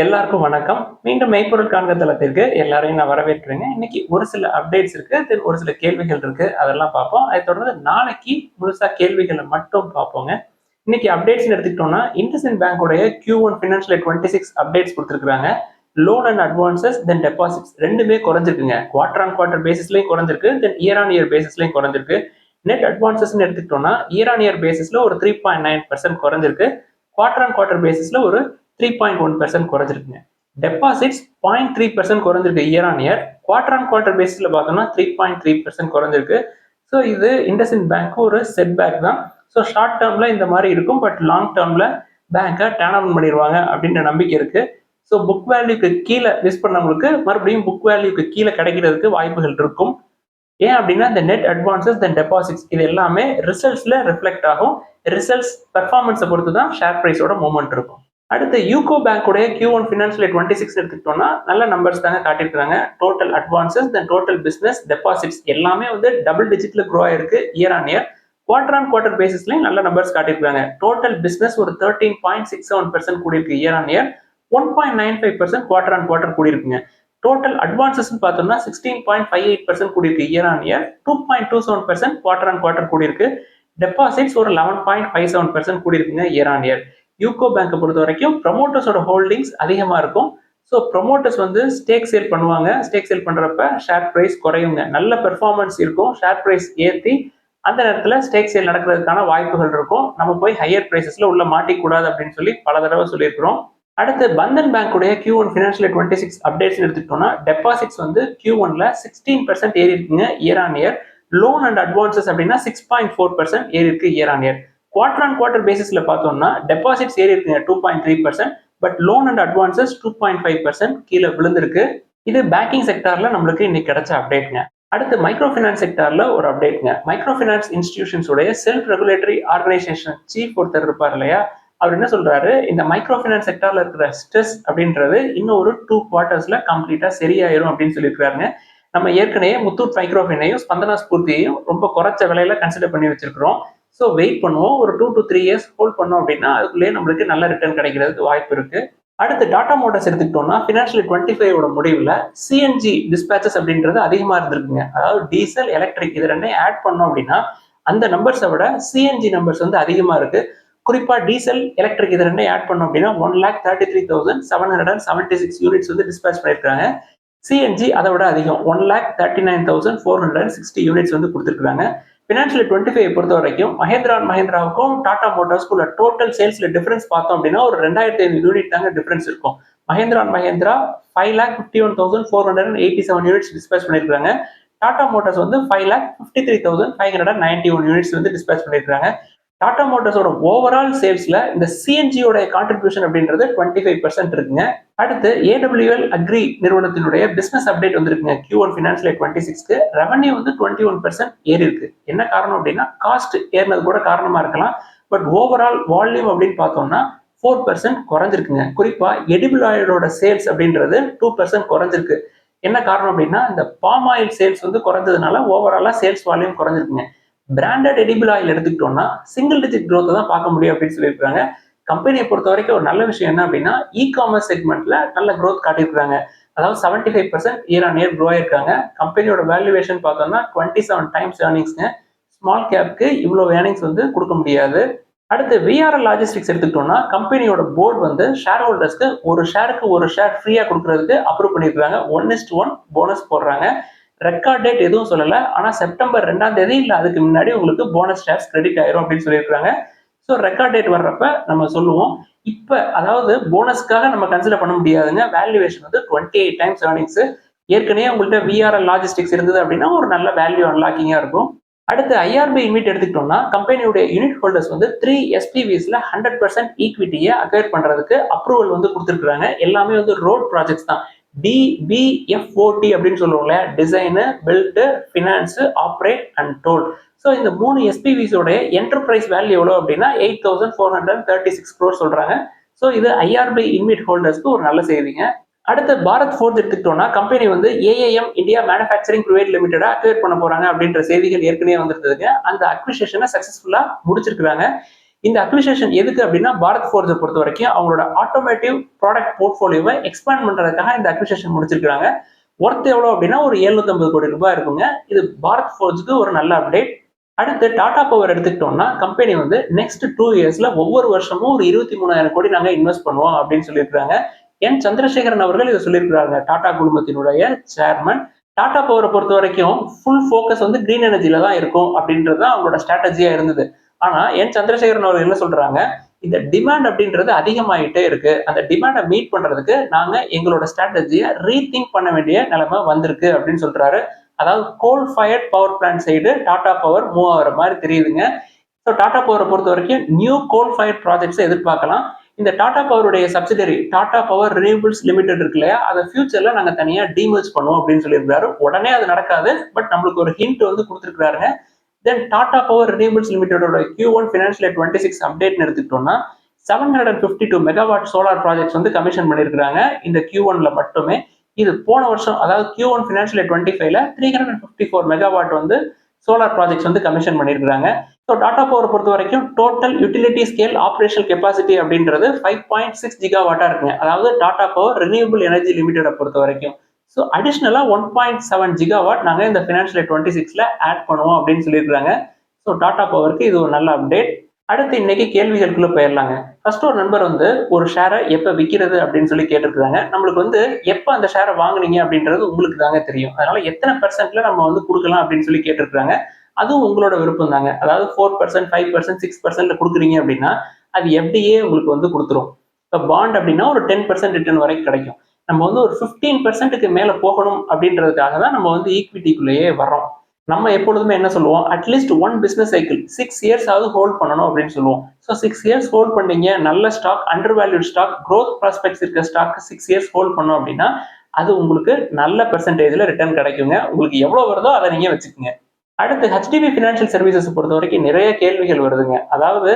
எல்லாருக்கும் வணக்கம். மீண்டும் மெய்ப்பொருள் காண்க தளத்திற்கு எல்லாரையும் நான் வரவேற்கிறேங்க. இன்னைக்கு ஒரு சில அப்டேட்ஸ் இருக்கு. தென் ஒரு சில கேள்விகள் இருக்கு. அதெல்லாம் பார்ப்போம். அதை தொடர்ந்து நாளைக்கு முழுசா கேள்விகளை மட்டும் பார்ப்போங்க. இன்னைக்கு அப்டேட்ஸ்னு எடுத்துக்கிட்டோம்னா, இண்டஸ்இண்ட் பேங்கோடைய Q1 ஃபினான்ஷியல் 26 அப்டேட்ஸ் கொடுத்துருக்காங்க. Loan and advances then deposits ரெண்டுமே குறைஞ்சிருக்குங்க. குவார்டர் ஆன் குவார்டர் பேசிஸ்லயும் குறைஞ்சிருக்கு, தென் இயர் ஆன் இயர் பேசிஸ்லயும் குறைஞ்சிருக்கு. நெட் அட்வான்சஸ்ன்னு எடுத்துக்கிட்டோம்னா, இயர் ஆன் இயர் பேசிஸ்ல ஒரு 3.9% குறைஞ்சிருக்கு. குவார்டர் ஆன் குவார்டர் பேசிஸ்ல ஒரு 3.1% குறைஞ்சிருக்குங்க. டெபாசிட்ஸ் 0.3% குறைஞ்சிருக்கு year on year. Quarter on quarter பேசிஸ்ல பார்த்தோம்னா 3.3% குறைஞ்சிருக்கு. ஸோ இது இண்டஸ்இண்ட் பேங்க் ஒரு செட் பேக் தான். ஸோ ஷார்ட் டேர்ம்ல இந்த மாதிரி இருக்கும், பட் லாங் டேர்ம்ல பேங்கை டேர்ன் ஆன் பண்ணிடுவாங்க அப்படின்ற நம்பிக்கை இருக்கு. ஸோ புக் வேல்யூக்கு கீழே மிஸ் பண்ணவங்களுக்கு மறுபடியும் புக் வேல்யூக்கு கீழே கிடைக்கிறதுக்கு வாய்ப்புகள் இருக்கும். ஏன் அப்படின்னா இந்த நெட் அட்வான்சஸ் தென் டெபாசிட்ஸ் இது எல்லாமே ரிசல்ட்ஸ்ல ரிஃப்ளெக்ட் ஆகும். ரிசல்ட்ஸ் பெர்ஃபார்மன்ஸை பொறுத்து தான் ஷேர் பிரைஸோட மூவ்மெண்ட் இருக்கும். அடுத்து யூகோ பேங்கோடைய Q1 ஃபினான்ஷியல் 26 எடுத்துக்கிட்டோம்னா நல்ல நம்பர்ஸ் தாங்க காட்டியிருக்காங்க. Total advances then total business deposits எல்லாமே வந்து டபுள் டிஜிட்ல க்ரோ ஆயிருக்கு year on year. Quarter on quarter பேசிஸ்லயும் நல்ல நம்பர்ஸ் காட்டியிருக்காங்க. டோட்டல் பிசினஸ் ஒரு 13.67% கூடியிருக்கு year on year. 1.95% quarter on quarter கூடியிருக்குங்க. டோட்டல் அட்வான்சஸ் பார்த்தோம்னா 16.58% கூடியிருக்கு year on year. 2.27% quarter on quarter கூடியிருக்கு. டெபாசிட்ஸ் ஒரு 11.57% கூடியிருக்குங்க இயர் ஆன் இயர். யூகோ பேங்கை பொறுத்த வரைக்கும் ப்ரமோட்டர்ஸோட ஹோல்டிங்ஸ் அதிகமாக இருக்கும். ஸோ ப்ரமோட்டர்ஸ் வந்து ஸ்டேக் சேல் பண்ணுவாங்க. ஸ்டேக் சேல் பண்ணுறப்ப ஷேர் ப்ரைஸ் குறையுங்க. நல்ல பெர்ஃபார்மன்ஸ் இருக்கும், ஷேர் ப்ரைஸ் ஏற்றி அந்த நேரத்தில் ஸ்டேக் சேல் நடக்கிறதுக்கான வாய்ப்புகள் இருக்கும். நம்ம போய் ஹையர் ப்ரைஸஸ்ல உள்ள மாட்டிக்கூடாது அப்படின்னு சொல்லி பல தடவை சொல்லியிருக்கிறோம். அடுத்து பந்தன் பேங்கோடைய Q1 ஃபினான்ஷியல் 26 அப்டேட்ஸ் எடுத்துக்கிட்டோம்னா டெபாசிட்ஸ் வந்து Q1ல 16% ஏறி இருக்குங்க year on year. Loan and advances அப்படின்னா 6.4% ஏறி இருக்கு year on year. Quarter on quarter பேசிஸ்ல பார்த்தோம்னா டெபாசிட்ஸ் ஏறி இருக்குங்க 2.3%, பட் லோன் அண்ட் அட்வான்சஸ் 2.5% கீழே விழுந்திருக்கு. இது பேங்கிங் செக்டார்ல நம்மளுக்கு இன்னைக்கு கிடைச்ச அப்டேட்ங்க. அடுத்து மைக்ரோ ஃபினான்ஸ் செக்டார்ல ஒரு அப்டேட்ங்க. மைக்ரோ ஃபினான்ஸ் இன்ஸ்டிடியூஷன்ஸோடைய செல்ஃப் ரெகுலேட்டரி ஆர்கனைசேஷன் சீஃப் ஒருத்தர் இருப்பார் இல்லையா, அவர் என்ன சொல்றாரு, இந்த மைக்ரோ ஃபினான்ஸ் செக்டார்ல இருக்கிற ஸ்ட்ரெஸ் அப்படின்றது இன்னும் ஒரு 2 குவார்ட்டர்ஸ்ல கம்ப்ளீட்டா சரியாயிரும் அப்படின்னு சொல்லியிருக்காருங்க. நம்ம ஏற்கனவே முத்தூட் மைக்ரோஃபினையும் ஸ்பந்தனா ஸ்பூர்த்தியையும் ரொம்ப குறைச்ச விலையில கன்சிடர் பண்ணி வச்சிருக்கிறோம். ஸோ வெயிட் பண்ணுவோம். ஒரு 2 to 3 இயர்ஸ் ஹோல்ட் பண்ணோம் அப்படின்னா அதுக்குள்ளேயே நம்மளுக்கு நல்ல ரிட்டர்ன் கிடைக்கிறதுக்கு வாய்ப்பு இருக்கு. அடுத்து டாடா மோட்டார்ஸ் எடுத்துக்கிட்டோம்னா ஃபினான்ஷியல் 25 முடிவில் சிஎன்ஜி டிஸ்பேச்சஸ் அப்படின்றது அதிகமாக இருந்திருக்குங்க. அதாவது டீசல் எலக்ட்ரிக் இது ரெண்டையும் ஆட் பண்ணோம் அப்படின்னா அந்த நம்பர்ஸை விட சிஎன்ஜி நம்பர்ஸ் வந்து அதிகமாக இருக்கு. குறிப்பா டீசல் எலக்ட்ரிக் இது ரெண்டையும் ஆட் பண்ணோம் அப்படின்னா 1,33,776 யூனிட்ஸ் வந்து டிஸ்பேச் பண்ணியிருக்காங்க. சிஎன்ஜி அதை விட அதிகம் 1,39,460 யூனிட்ஸ் வந்து கொடுத்துருக்காங்க. ஃபினான்ஷியல் 25 பொறுத்த வரைக்கும் மஹேந்திரா அண்ட் மஹேந்திராவுக்கும் டாடா மோட்டார்ஸ்க்கும் உள்ள டோட்டல் சேல்ஸ்ல டிஃபரன்ஸ் பார்த்தோம் அப்படின்னா ஒரு 2,500 யூனிட் தாங்க டிஃபரன்ஸ் இருக்கும். Mahindra and Mahindra 5,51,487 units dispatch பண்ணியிருக்காங்க. டாடா மோட்டார்ஸ் வந்து 5,53,591 யூனிட்ஸ் வந்து டிஸ்பேச் பண்ணியிருக்காங்க. டாடா மோட்டார்ஸோட ஓவரால் சேல்ஸ்ல இந்த சிஎன்ஜியோட கான்ட்ரிபியூஷன் அப்படின்றது 25% இருக்குங்க. அடுத்து ஏடபிள்யூஎல் அக்ரி நிறுவனத்தினுடைய பிசினஸ் அப்டேட் வந்திருக்குங்க. Q1 ஃபினான்ஷியல் 26க்கு ரெவன்யூ வந்து 21% ஏறி இருக்கு. என்ன காரணம் அப்படின்னா காஸ்ட் ஏறினது கூட காரணமா இருக்கலாம். பட் ஓவரால் வால்யூம் அப்படின்னு பார்த்தோம்னா 4% குறைஞ்சிருக்குங்க. குறிப்பா எடிபிள் ஆயிலோட சேல்ஸ் அப்படின்றது 2% குறைஞ்சிருக்கு. என்ன காரணம் அப்படின்னா இந்த பாம் ஆயில் சேல்ஸ் வந்து குறைஞ்சதுனால ஓவராலா சேல்ஸ் வால்யூம் குறைஞ்சிருக்குங்க. பிராண்டட் எடிபிள் ஆயில் எடுத்துக்கிட்டோம்னா சிங்கிள் டிஜிட் க்ரோத் தான் பார்க்க முடியும் அப்படின்னு சொல்லியிருக்காங்க. கம்பெனியை பொறுத்த வரைக்கும் ஒரு நல்ல விஷயம் என்ன அப்படின்னா இ காமர்ஸ் செக்மெண்ட்ல நல்ல க்ரோத் காட்டியிருக்காங்க. அதாவது 75% இயர் ஆன் இயர் க்ரோ ஆயிருக்காங்க. கம்பெனியோட வேல்யூவேஷன் பார்த்தோம்னா 27 டைம்ஸ் ஏர்னிங்ஸ்ங்க. ஸ்மால் கேப்க்கு இவ்வளோ ஏர்னிங்ஸ் வந்து கொடுக்க முடியாது. அடுத்து விஆர்எல் லாஜிஸ்டிக்ஸ் எடுத்துக்கிட்டோம்னா கம்பெனியோட போர்டு வந்து ஷேர் ஹோல்டர்ஸ்க்கு ஒரு ஷேர் ஃப்ரீயா கொடுக்கறதுக்கு அப்ரூவ் பண்ணியிருக்காங்க. 1:1 போனஸ் போடுறாங்க. ரெக்கார்ட் டேட் எதுவும் சொல்லலை, ஆனால் செப்டம்பர் 2ஆம் தேதி இல்லை அதுக்கு முன்னாடி உங்களுக்கு போனஸ் ஷேர்ஸ் கிரெடிட் ஆயிரும் அப்படின்னு சொல்லியிருக்காங்க. ஸோ ரெக்கார்ட் டேட் வர்றப்ப நம்ம சொல்லுவோம். இப்போ அதாவது போனஸ்க்காக நம்ம கன்சிடர் பண்ண முடியாதுங்க. வேல்யூவேஷன் வந்து 28 டைம்ஸ் ஏர்னிங்ஸ். ஏற்கனவே உங்கள்கிட்ட விஆர்எல் லாஜிஸ்டிக்ஸ் இருந்தது அப்படின்னா ஒரு நல்ல வேல்யூ அன்லாக்கிங்காக இருக்கும். அடுத்து ஐஆர்பி யூனிட் எடுத்துக்கிட்டோம்னா கம்பெனியுடைய யூனிட் ஹோல்டர்ஸ் வந்து 3 SPVஸ்ல 100% ஈக்விட்டியை அக்வயர் பண்றதுக்கு அப்ரூவல் வந்து கொடுத்துருக்காங்க. எல்லாமே வந்து ரோட் ப்ராஜெக்ட்ஸ் தான். DBFOT அப்படின்னு சொல்லுவோம்ல, design, build, finance, operate and toll. So இந்த 3 SPVஸோட என்டர்பிரைஸ் வேல்யூ எவ்வளோ அப்படின்னா 8,436 crores சொல்றாங்க. ஸோ இது ஐஆர்பி யூனிட் ஹோல்டர்ஸ்க்கு ஒரு நல்ல செய்திங்க. அடுத்து பாரத் ஃபோர்ஜ் எடுத்துக்கிட்டோம்னா கம்பெனி வந்து AAM இந்தியா மேனுஃபேக்சரிங் பிரைவேட் லிமிடெடா அக்வயர் பண்ண போறாங்க அப்படின்ற செய்திகள் ஏற்கனவே வந்திருந்ததுங்க. அந்த அக்விசிஷனை சக்சஸ்ஃபுல்லா முடிச்சிருக்காங்க. இந்த அக்விசிஷன் எதுக்கு அப்படின்னா பாரத் ஃபோர்ஜை பொறுத்த வரைக்கும் அவங்களோட ஆட்டோமேட்டிவ் ப்ராடக்ட் போர்ட்ஃபோலியோவை எக்ஸ்பேண்ட் பண்றதுக்காக இந்த அக்விசிஷன் முடிச்சிருக்காங்க. ஒர்த் எவ்வளோ அப்படின்னா ஒரு 750 கோடி ரூபாய் இருக்குங்க. இது பாரத் ஃபோர்ஜுக்கு ஒரு நல்ல அப்டேட். அடுத்து டாடா பவர் எடுத்துக்கிட்டோம்னா கம்பெனி வந்து நெக்ஸ்ட் 2 இயர்ஸ்ல ஒவ்வொரு வருஷமும் ஒரு 23,000 கோடி நாங்க இன்வெஸ்ட் பண்ணுவோம் அப்படின்னு சொல்லியிருக்காங்க. என் சந்திரசேகரன் அவர்கள் இதை சொல்லியிருக்கிறாங்க, டாடா குழுமத்தினுடைய சேர்மன். டாடா பவரை பொறுத்த வரைக்கும் ஃபுல் ஃபோக்கஸ் வந்து கிரீன் எனர்ஜில தான் இருக்கும் அப்படின்றது தான் அவங்களோட ஸ்ட்ராட்டஜியா இருந்தது. ஆனா என் சந்திரசேகரன் அவர்கள் என்ன சொல்றாங்க, இந்த டிமாண்ட் அப்படின்றது அதிகமாயிட்டே இருக்கு. அந்த டிமாண்டை மீட் பண்றதுக்கு நாங்க எங்களோட ஸ்ட்ராட்டஜியை ரீதிங்க் பண்ண வேண்டிய நிலைமை வந்திருக்கு அப்படின்னு சொல்றாரு. அதாவது coal fired power plant side Tata power move ஆகிற மாதிரி தெரியுதுங்க. ஸோ டாடா பவரை பொறுத்த வரைக்கும் நியூ கோல் ஃபயர்ட் ப்ராஜெக்ட்ஸை எதிர்பார்க்கலாம். இந்த டாடா பவருடைய subsidiary Tata power renewables limited இருக்கு இல்லையா, அதை ஃபியூச்சர்ல நாங்கள் தனியாக டிமர்ஜ் பண்ணுவோம் அப்படின்னு சொல்லியிருக்காரு. உடனே அது நடக்காது, பட் நம்மளுக்கு ஒரு ஹிண்ட் வந்து கொடுத்துருக்காருங்க. தென் டாடா பவர் ரினியூபிள்ஸ் லிமிடெடோட Q1 ஃபினான்ஷியல் இயர் 26 அப்டேட் எடுத்துக்கிட்டோம்னா 752 மெகாவாட் சோலார் ப்ராஜெக்ட்ஸ் வந்து கமிஷன் பண்ணியிருக்காங்க இந்த Q1ல மட்டுமே. இது போன வருஷம் அதாவது Q1 ஃபினான்ஷியல் இயர் 25ல 354 மெகாவாட் வந்து சோலார் ப்ராஜெக்ட்ஸ் வந்து கமிஷன் பண்ணியிருக்காங்க. ஸோ டாடா பவரை பொறுத்த வரைக்கும் total utility scale operational capacity அப்படின்றது 5.6 ஜிகாவாட்டா இருக்குங்க. அதாவது டாடா பவர் ரினியூபிள் எனர்ஜி லிமிடெடை பொறுத்த வரைக்கும். ஸோ அடிஷ்னலா 1.7 ஜிகாவாட் நாங்கள் இந்த ஃபினான்ஷியல் இயர் 26ல ஆட் பண்ணுவோம் அப்படின்னு சொல்லியிருக்காங்க. ஸோ டாடா பவருக்கு இது ஒரு நல்ல அப்டேட். அடுத்து இன்னைக்கு கேள்விகளுக்குள்ள போயிடலாங்க. ஃபர்ஸ்ட் ஒரு நண்பர் வந்து ஒரு ஷேரை எப்போ விற்கிறது அப்படின்னு சொல்லி கேட்டிருக்காங்க. நம்மளுக்கு வந்து எப்போ அந்த ஷேரை வாங்குனீங்க அப்படின்றது உங்களுக்கு தாங்க தெரியும். அதனால எத்தனை பெர்சென்ட்ல நம்ம வந்து கொடுக்கலாம் அப்படின்னு சொல்லி கேட்டிருக்காங்க. அதுவும் உங்களோட விருப்பம் தாங்க. அதாவது 4%, 5%, 6%ல கொடுக்குறீங்க அப்படின்னா அது FDA உங்களுக்கு வந்து கொடுத்துரும். இப்போ பாண்ட் அப்படின்னா ஒரு 10% ரிட்டர்ன் வரைக்கும் கிடைக்கும். நம்ம வந்து ஒரு 15%க்கு மேல போகணும் அப்படின்றதுக்காக தான் நம்ம வந்து ஈக்விட்டிக்குள்ளேயே வர்றோம். நம்ம எப்பொழுதுமே என்ன சொல்லுவோம், அட்லீஸ்ட் 1 பிசினஸ் சைக்கிள் 6 இயர்ஸ் ஆவது ஹோல்ட் பண்ணணும் அப்படின்னு சொல்லுவோம். ஸோ 6 இயர்ஸ் ஹோல்ட் பண்ணீங்க, நல்ல stock, undervalued stock, growth prospects இருக்க ஸ்டாக் 6 இயர்ஸ் ஹோல்ட் பண்ணோம் அப்படின்னா அது உங்களுக்கு நல்ல பெர்சன்டேஜ்ல ரிட்டர்ன் கிடைக்குங்க. உங்களுக்கு எவ்வளவு வருதோ அதை நீங்க வச்சுக்கோங்க. அடுத்து HDB ஃபினான்ஷியல் சர்வீசஸ் பொறுத்த வரைக்கும் நிறைய கேள்விகள் வருதுங்க. அதாவது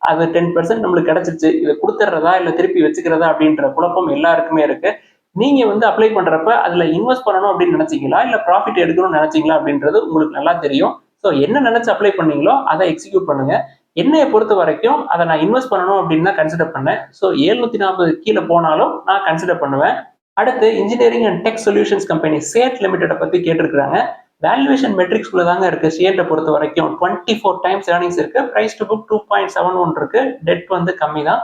அது 10% நம்மளுக்கு கிடைச்சிருச்சு, இதை கொடுத்துட்றதா இல்லை திருப்பி வச்சுக்கிறதா அப்படின்ற குழப்பம் எல்லாருக்குமே இருக்கு. நீங்க வந்து அப்ளை பண்றப்ப அதுல இன்வெஸ்ட் பண்ணணும் அப்படின்னு நினைச்சீங்களா இல்ல ப்ராஃபிட் எடுக்கணும்னு நினைச்சீங்களா அப்படின்றது உங்களுக்கு நல்லா தெரியும். ஸோ என்ன நினைச்சு அப்ளை பண்ணீங்களோ அதை எக்ஸிக்யூட் பண்ணுங்க. என்னைய பொறுத்த வரைக்கும் அதை நான் இன்வெஸ்ட் பண்ணணும் அப்படின்னு தான் கன்சிடர் பண்ணேன். ஸோ 740 கீழே போனாலும் நான் கன்சிடர் பண்ணுவேன். அடுத்து engineering and tech solutions company சேட் லிமிடெட்டை பத்தி கேட்டிருக்காங்க. வேல்யூவேஷன் மெட்ரிக்ஸ்குள்ள தாங்க இருக்கு. ஷேர்ட்டை பொறுத்த வரைக்கும் 24 டைம்ஸ் ஏர்னிங்ஸ் இருக்கு. பிரைஸ் டு புக் 2.71 இருக்கு. டெட் வந்து கம்மி தான்,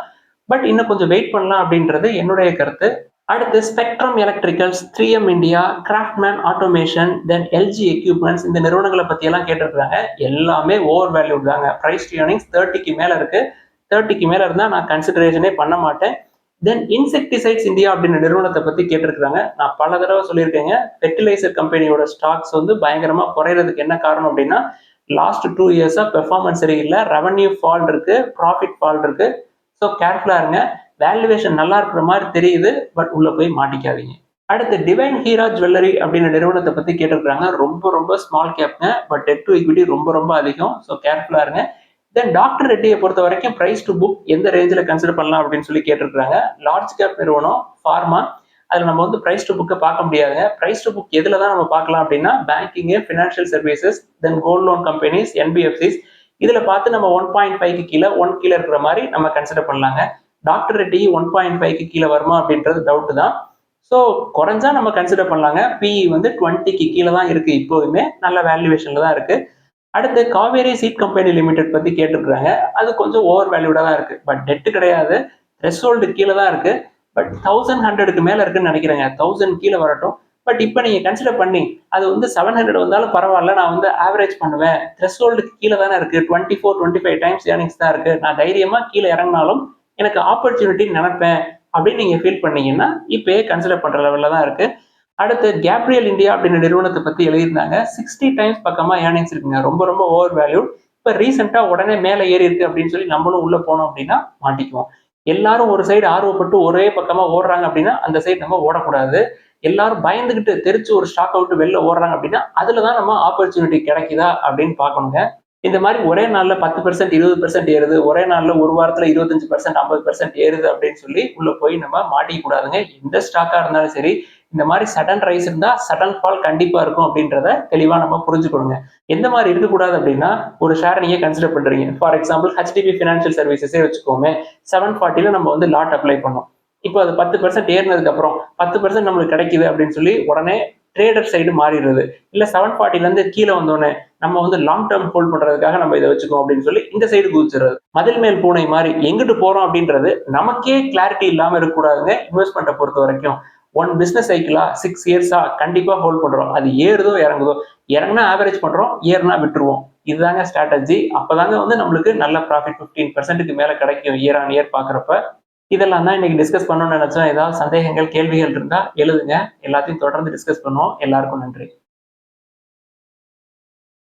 பட் இன்னும் கொஞ்சம் வெயிட் பண்ணலாம் அப்படின்றது என்னுடைய கருத்து. அடுத்து spectrum electricals, 3M India, craftsman automation, then LG equipments, இந்த நிறுவனங்களை பத்தி எல்லாம் கேட்டிருக்காங்க. எல்லாமே ஓவர் வேல்யூட் தாங்க. பிரைஸ் டு ஏர்னிங்ஸ் 30க்கு மேல இருக்கு. 30க்கு மேல இருந்தா நான் கன்சிடரேஷனே பண்ண மாட்டேன். தென் இன்செக்டிசைட்ஸ் இந்தியா அப்படின்ற நிறுவனத்தை பத்தி கேட்டிருக்காங்க. நான் பல தடவை சொல்லியிருக்கேங்க, ஃபெர்டிலைசர் கம்பெனியோட ஸ்டாக்ஸ் வந்து பயங்கரமா குறையிறதுக்கு என்ன காரணம் அப்படின்னா லாஸ்ட் 2 இயர்ஸா பெர்ஃபார்மன்ஸ் சரியில்லை, ரெவன்யூ ஃபால் இருக்கு, ப்ராஃபிட் ஃபால் இருக்கு. ஸோ கேர்ஃபுல்லா இருங்க. வேல்யூவேஷன் நல்லா இருக்கிற மாதிரி தெரியுது, பட் உள்ள போய் மாட்டிக்காதீங்க. அடுத்து டிவைன் ஹீரா ஜுவல்லரி அப்படின்ற நிறுவனத்தை பத்தி கேட்டிருக்காங்க. ரொம்ப ரொம்ப ஸ்மால் கேப்ங்க, பட் டெட் டு ஈக்விட்டி ரொம்ப ரொம்ப அதிகம். ஸோ கேர்ஃபுல்லா இருங்க. தென் டாக்டர் ரெட்டியை பொறுத்த வரைக்கும் பிரைஸ் டு புக் எந்த ரேஞ்சில் கன்சிடர் பண்ணலாம் அப்படின்னு சொல்லி கேட்டிருக்காங்க. லார்ஜ் கேப் நிறுவனம், ஃபார்மா, அதில் நம்ம வந்து பிரைஸ் டு புக்கை பார்க்க முடியாதுங்க. பிரைஸ் டு புக் எதில் தான் நம்ம பார்க்கலாம் அப்படின்னா பேங்கிங்கு, ஃபினான்ஷியல் சர்வீசஸ், தென் கோல்ட் லோன் கம்பெனிஸ், NBFCs, இதில் பார்த்து நம்ம 1.5க்கு கீழே 1 கீழே இருக்கிற மாதிரி நம்ம கன்சிடர் பண்ணலாங்க. டாக்டர் ரெட்டி 1.5க்கு கீழே வருமா அப்படின்றது டவுட் தான். ஸோ குறைஞ்சா நம்ம கன்சிடர் பண்ணலாங்க. PE வந்து 20க்கு கீழே தான் இருக்கு, இப்போதுமே நல்ல வேல்யூவேஷன்ல தான் இருக்கு. அடுத்து காவேரி சீட் கம்பெனி லிமிடெட் பத்தி கேட்டிருக்காங்க. அது கொஞ்சம் ஓவர் வேல்யூடா தான் இருக்கு, பட் டெட் கிடையாது, த்ரெஷ்ஹோல்டு கீழே தான் இருக்கு. பட் 1100க்கு மேல இருக்குன்னு நினைக்கிறேங்க. 1000 கீழே வரட்டும். பட் இப்போ நீங்க கன்சிடர் பண்ணி அது வந்து 700 வந்தாலும் பரவாயில்ல, நான் வந்து ஆவரேஜ் பண்ணுவேன், த்ரெஷ்ஹோல்டுக்கு கீழே தானே இருக்கு, 24, 25 டைம்ஸ் ஏர்னிங்ஸ் தான் இருக்கு, நான் தைரியமா கீழே இறங்கினாலும் எனக்கு ஆப்பர்ச்சுனிட்டி நினைப்பேன் அப்படின்னு நீங்க ஃபீல் பண்ணீங்கன்னா இப்பயே கன்சிடர் பண்ற லெவல்ல தான் இருக்கு. அடுத்து கேப்ரியல் இந்தியா அப்படின்ற நிறுவனத்தை பத்தி எழுதியிருந்தாங்க. 60 டைம்ஸ் பக்கமா ஏர்னிங்ஸ் இருக்குங்க. ரொம்ப ரொம்ப ஓவர் வேல்யூ. இப்ப ரீசெண்டா உடனே மேலே ஏறி இருக்கு அப்படின்னு சொல்லி நம்மளும் உள்ள போனோம் அப்படின்னா மாட்டிக்குவோம். எல்லாரும் ஒரு சைடு ஆர்வப்பட்டு ஒரே பக்கமா ஓடுறாங்க அப்படின்னா அந்த சைடு நம்ம ஓடக்கூடாது. எல்லாரும் பயந்துகிட்டு தெரிச்சு ஒரு ஸ்டாக் அவுட் வெளில ஓடுறாங்க அப்படின்னா அதுலதான் நம்ம ஆப்பர்ச்சுனிட்டி கிடைக்குதா அப்படின்னு பார்க்கணுங்க. இந்த மாதிரி ஒரே நாள்ல 10%, 20% ஏறுது, ஒரே நாள்ல ஒரு வாரத்துல 25%, 50% ஏறுது அப்படின்னு சொல்லி உள்ள போய் நம்ம மாட்டிக்க கூடாதுங்க. எந்த ஸ்டாக்கா இருந்தாலும் சரி, இந்த மாதிரி சடன் ரைஸ் இருந்தா சடன் ஃபால் கண்டிப்பா இருக்கும் அப்படின்றத தெளிவா நம்ம புரிஞ்சுக்கணுங்க. எந்த மாதிரி இருக்கக்கூடாது அப்படின்னா, ஒரு ஷேரை நீங்க கன்சிடர் பண்றீங்க. ஃபார் எக்ஸாம்பிள் ஹெச்டிபி ஃபினான்ஷியல் சர்வீசஸே வச்சுக்கோமே. 740 நம்ம வந்து லாட் அப்ளை பண்ணோம். இப்போ அது 10% ஏறினதுக்கு அப்புறம் 10% நம்மளுக்கு கிடைக்குது அப்படின்னு சொல்லி உடனே ட்ரேடர் சைடு மாறிடுறது. இல்ல 740ல இருந்து கீழே வந்தோடனே நம்ம வந்து லாங் டேர்ம் ஹோல்ட் பண்றதுக்காக நம்ம இதை வச்சுக்கோம் அப்படின்னு சொல்லி இந்த சைடு குதிச்சிடுறது. மதில் மேல் பூனை மாதிரி எங்கிட்டு போறோம் அப்படின்றது நமக்கே கிளாரிட்டி இல்லாம இருக்கக்கூடாதுங்க. இன்வெஸ்ட்மெண்ட்டை பொறுத்த வரைக்கும் ஒன் பிசினஸ் சைக்கிளா 6 இயர்ஸா கண்டிப்பா ஹோல்ட் பண்றோம். அது ஏறுதோ இறங்குதோ, இறங்கினா ஆவரேஜ் பண்றோம், ஏறுனா விட்டுருவோம். இதுதாங்க ஸ்ட்ராட்டஜி. அப்பதாங்க வந்து நம்மளுக்கு நல்ல ப்ராஃபிட் 15%க்கு மேல கிடைக்கும் இயர் ஆன் இயர் பாக்குறப்ப. இதெல்லாம் தான் இன்னைக்கு டிஸ்கஸ் பண்ணணும்னு நினைச்சோம். ஏதாவது சந்தேகங்கள் கேள்விகள் இருந்தா எழுதுங்க. எல்லாத்தையும் தொடர்ந்து டிஸ்கஸ் பண்ணுவோம். எல்லாருக்கும் நன்றி.